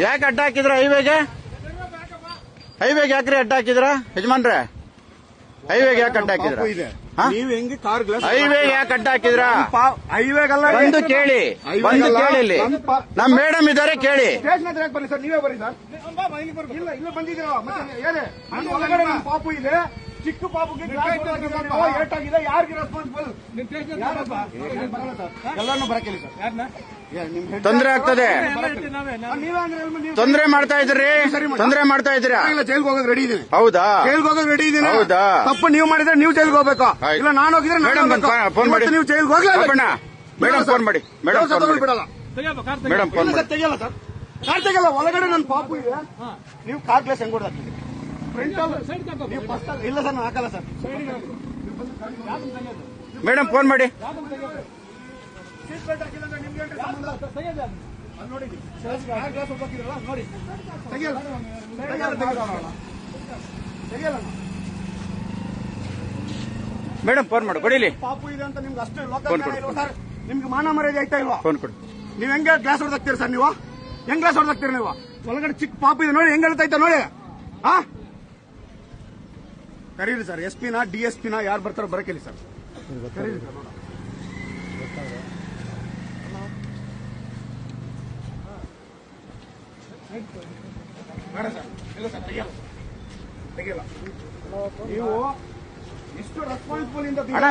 ಯಾಕೆ ಅಡ್ಡ ಹಾಕಿದ್ರ ಹೈವೇಗೆ ಯಾಕ್ರಿ ಅಡ್ಡ ಹಾಕಿದ್ರ ಯಜಮಾನ್ರೆ? ಹೈವೇಗೆ ಯಾಕೆ ಅಡ್ಡ ಹಾಕಿದ್ರ? ನೀವ್ ಹೆಂಗೆ ಕಾರ್ ಗ್ಲಾಸ್ ಹೈವೇಗೆ ಯಾಕೆ ಅಡ್ಡ ಹಾಕಿದ್ರ? ಹೈವೇಗಲ್ಲ ಬಂದು ಕೇಳಿ ಇಲ್ಲಿ ನಮ್ ಮೇಡಮ್ ಇದಾರೆ ಕೇಳಿ. ಸ್ಟೇಷನ್ ಹತ್ರ ಯಾಕೆ ಬನ್ನಿ ಸರ್, ನೀವೇ ಬರ್ರಿ ಸರ್. ಇಲ್ಲ ಬಂದಿದ್ದೀರಾ ಹೇಳಿ. ಒಳಗಡೆ ನನ್ನ ಪಾಪು ಇದೆ, ಚಿಕ್ಕ ಪಾಪುಗೆ ಏಟಾಗಿದೆ, ಯಾರಿಗೆ ರೆಸ್ಪಾನ್ಸಿಬಲ್? ಎಲ್ಲಾನು ಬರಕ್ಕೆ ಸರ್, ತೊಂದ್ರೆ ಆಗ್ತದೆ. ತೊಂದ್ರೆ ಮಾಡ್ತಾ ಇದ್ರಿ, ತೊಂದ್ರೆ ಮಾಡ್ತಾ ಇದ್ದೀರಾ. ಜೈಲ್ಗೆ ಹೋಗೋದು ರೆಡಿ ಇದೀನಿ. ಹೌದಾ? ಜೈಲ್ಗೆ ಹೋಗೋದು ರೆಡಿ ಇದೀನಿ. ಹೌದಾ? ತಪ್ಪು ನೀವು ಮಾಡಿದ್ರೆ ನೀವು ಜೈಲ್ಗೆ ಹೋಗ್ಬೇಕು. ಇಲ್ಲ ನಾನು ಹೋಗಿದ್ರೆ ಮೇಡಮ್ ಫೋನ್ ಮಾಡಿ, ನೀವು ಜೈಲ್ಗೆ ಹೋಗ್ಲೇಬೇಕು. ಮೇಡಮ್ ಫೋನ್ ಮಾಡಿ, ಮೇಡಮ್ ಬಿಡಲ್ಲ. ಮೇಡಮ್ ಫೋನ್ ಮಾಡಿ. ತೆಗಿಯಲ್ಲ ಸರ್, ಕಾರ್ ತೆಗಿಯಲ್ಲ. ಒಳಗಡೆ ನನ್ನ ಪಾಪು ಇದೆ, ನೀವು ಕಾರ್ ಗ್ಲಾಸ್ ಹೆಂಗ್ ಹೊಡೆದಾಗ್ತೀವಿ? ಫ್ರಂಟ್ ನೀವು ಫಸ್ಟ್ ಇಲ್ಲ ಸರ್, ನಾನು ಹಾಕಲ್ಲ ಸರ್. ಮೇಡಮ್ ಫೋನ್ ಮಾಡಿ. ಮೇಡಮ್ ಫೋನ್ ಮಾಡಿ ಕೊಡಿಲಿ. ಪಾಪು ಇದೆ ಅಂತ ನಿಮ್ಗೆ ಅಷ್ಟೇ ಸರ್, ನಿಮ್ಗೆ ಮಾನ ಮರ್ಯಾದೆ ಆಯ್ತಾ ಇಲ್ವಾ? ಫೋನ್ ಕೊಡಿ. ನೀವ್ ಹೆಂಗೆ ಗ್ಲಾಸ್ ಹೊಡೆದಾಗ್ತೀರಿ ಸರ್? ನೀವು ಹೆಂಗ್ ಗ್ಲಾಸ್ ಹೊಡೆದಾಗ್ತೀರಿ? ನೀವು ಒಳಗಡೆ ಚಿಕ್ಕ ಪಾಪು ಇದೆ ನೋಡಿ, ಹೆಂಗ್ ಹೇಳ್ತಾ ನೋಡಿ. ಕರೀರಿ ಸರ್, SP ನ DSP ನ ಯಾರು ಬರ್ತಾರೋ ಬರಕ್ಕೆ ಸರ್. ಕರೀರಿ ಸರ್. ಬೇಡ ಸರ್, ಇಲ್ಲ ಸರ್, ತೆಗಿಯಲ್ಲ. ನೀವು ಎಷ್ಟು ರೆಸ್ಪಾನ್ಸಿಬಲ್ ಇಂದ